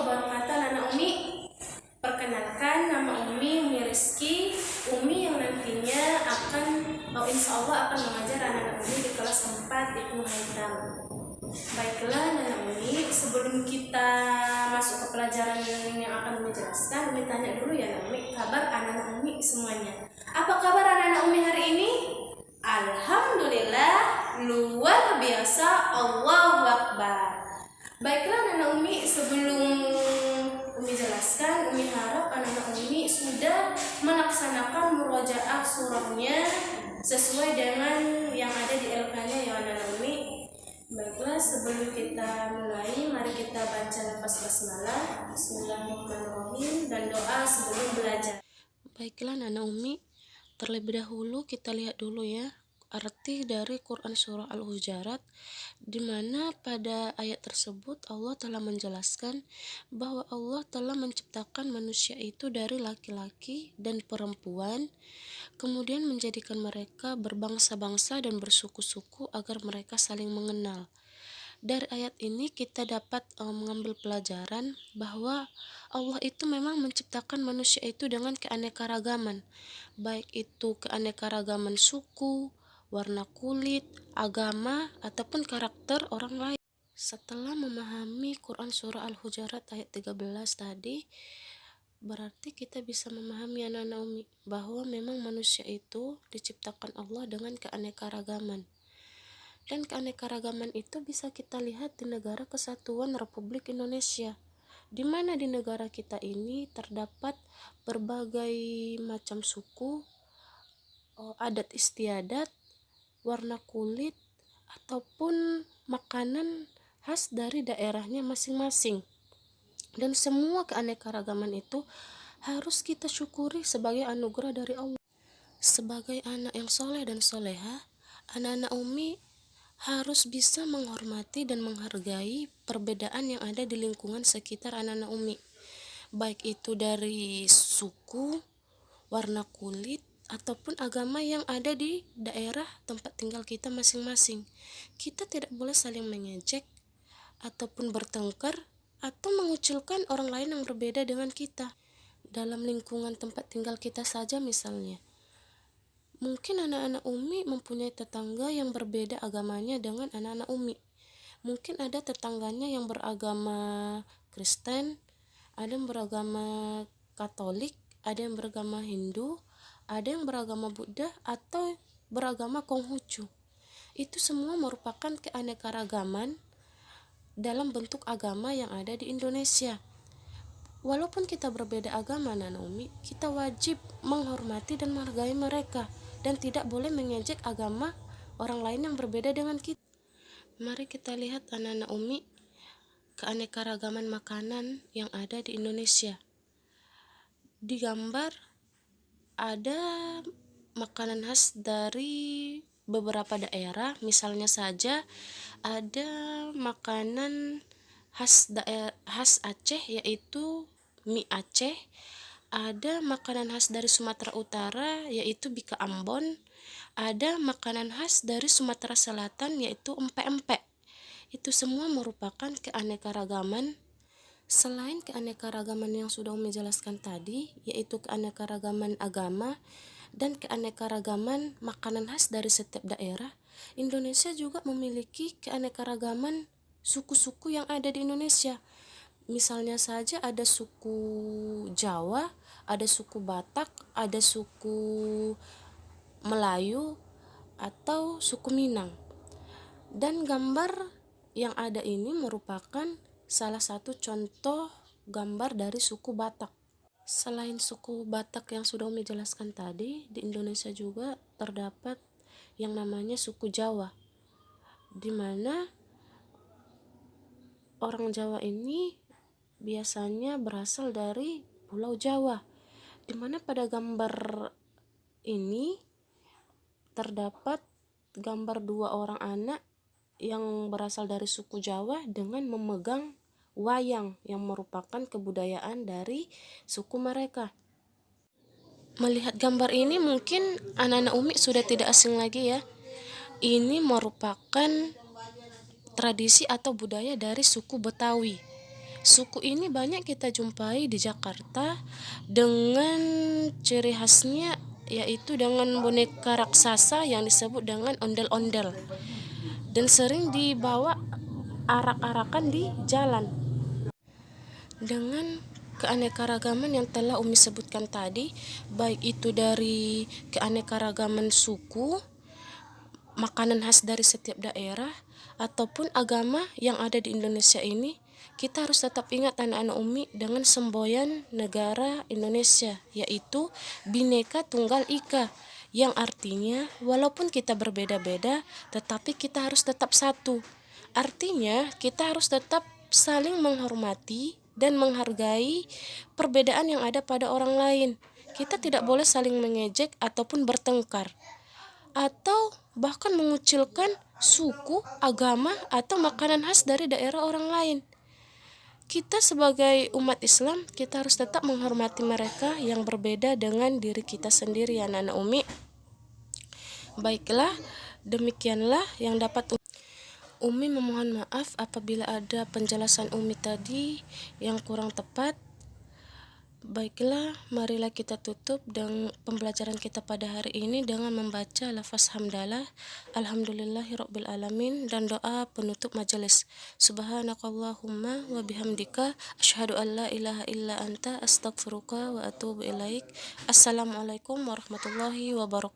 wabarakatuh. Nana Umi, perkenalkan nama Umi Rizky. Umi yang nantinya insya Allah akan mengajar anak-anak Umi di kelas 4 Ibnu Haytham. Baiklah Nana Umi, sebelum kita masuk ke pelajaran yang akan Umi jelaskan, Umi tanya dulu ya Nana Umi, kabar anak-anak Umi semuanya. Apa kabar anak-anak Umi hari ini? Alhamdulillah, luar biasa, Allahu Akbar. Baiklah anak-anak Umi, sebelum Umi jelaskan, Umi harap anak-anak Umi sudah melaksanakan murojaah surahnya sesuai dengan yang ada di LK-nya ya anak-anak Umi. Baiklah, sebelum kita mulai, mari kita baca lafaz basmalah, bismillahirrahmanirrahim, dan doa sebelum belajar. Baiklah anak Umi, terlebih dahulu kita lihat dulu ya arti dari Quran Surah Al-Hujurat, di mana pada ayat tersebut Allah telah menjelaskan bahwa Allah telah menciptakan manusia itu dari laki-laki dan perempuan, kemudian menjadikan mereka berbangsa-bangsa dan bersuku-suku agar mereka saling mengenal. Dari ayat ini kita dapat mengambil pelajaran bahwa Allah itu memang menciptakan manusia itu dengan keanekaragaman, baik itu keanekaragaman suku, warna kulit, agama, ataupun karakter orang lain. Setelah memahami Quran Surah Al-Hujurat ayat 13 tadi, berarti kita bisa memahami anak-anak Umi bahwa memang manusia itu diciptakan Allah dengan keanekaragaman. Dan keanekaragaman itu bisa kita lihat di Negara Kesatuan Republik Indonesia, di mana di negara kita ini terdapat berbagai macam suku, adat istiadat, warna kulit, ataupun makanan khas dari daerahnya masing-masing. Dan semua keanekaragaman itu harus kita syukuri sebagai anugerah dari Allah. Sebagai anak yang soleh dan soleha, anak-anak Umi harus bisa menghormati dan menghargai perbedaan yang ada di lingkungan sekitar anak-anak Umi, baik itu dari suku, warna kulit, ataupun agama yang ada di daerah tempat tinggal kita masing-masing. Kita tidak boleh saling mengejek ataupun bertengkar atau mengucilkan orang lain yang berbeda dengan kita dalam lingkungan tempat tinggal kita saja. Misalnya, mungkin anak-anak Umi mempunyai tetangga yang berbeda agamanya dengan anak-anak Umi. Mungkin ada tetangganya yang beragama Kristen, ada yang beragama Katolik, ada yang beragama Hindu, ada yang beragama Buddha, atau beragama Konghucu. Itu semua merupakan keanekaragaman dalam bentuk agama yang ada di Indonesia. Walaupun kita berbeda agama anak-anak Umi, kita wajib menghormati dan menghargai mereka, dan tidak boleh mengejek agama orang lain yang berbeda dengan kita. Mari kita lihat anak-anak Umi keanekaragaman makanan yang ada di Indonesia. Di gambar ada makanan khas dari beberapa daerah, misalnya saja ada makanan khas Aceh yaitu mie Aceh, ada makanan khas dari Sumatera Utara yaitu bika Ambon, ada makanan khas dari Sumatera Selatan yaitu empek-empek. Itu semua merupakan keanekaragaman. Selain keanekaragaman yang sudah Umi jelaskan tadi, yaitu keanekaragaman agama dan keanekaragaman makanan khas dari setiap daerah, Indonesia juga memiliki keanekaragaman suku-suku yang ada di Indonesia. Misalnya saja ada suku Jawa, ada suku Batak, ada suku Melayu, atau suku Minang. Dan gambar yang ada ini merupakan salah satu contoh gambar dari suku Batak. Selain suku Batak yang sudah Umi jelaskan tadi, di Indonesia juga terdapat yang namanya suku Jawa, di mana orang Jawa ini biasanya berasal dari Pulau Jawa, di mana pada gambar ini terdapat gambar dua orang anak yang berasal dari suku Jawa dengan memegang wayang yang merupakan kebudayaan dari suku mereka. Melihat gambar ini mungkin anak-anak Umi sudah tidak asing lagi ya. Ini merupakan tradisi atau budaya dari suku Betawi. Suku ini banyak kita jumpai di Jakarta dengan ciri khasnya yaitu dengan boneka raksasa yang disebut dengan ondel-ondel dan sering dibawa arak-arakan di jalan. Dengan keanekaragaman yang telah Umi sebutkan tadi, baik itu dari keanekaragaman suku, makanan khas dari setiap daerah, ataupun agama yang ada di Indonesia ini, kita harus tetap ingat anak-anak Umi dengan semboyan negara Indonesia, yaitu Bhinneka Tunggal Ika, yang artinya walaupun kita berbeda-beda, tetapi kita harus tetap satu. Artinya kita harus tetap saling menghormati dan menghargai perbedaan yang ada pada orang lain. Kita tidak boleh saling mengejek ataupun bertengkar, atau bahkan mengucilkan suku, agama, atau makanan khas dari daerah orang lain. Kita sebagai umat Islam, kita harus tetap menghormati mereka yang berbeda dengan diri kita sendiri, anak-anak Umi. Baiklah, demikianlah yang dapat Umi memohon maaf apabila ada penjelasan Umi tadi yang kurang tepat. Baiklah, marilah kita tutup dengan pembelajaran kita pada hari ini dengan membaca lafaz hamdalah, alhamdulillahirabbil alamin, dan doa penutup majelis. Subhanakallahumma wa bihamdika asyhadu an la ilaha illa anta astaghfiruka wa atubu ilaik. Assalamualaikum warahmatullahi wabarakatuh.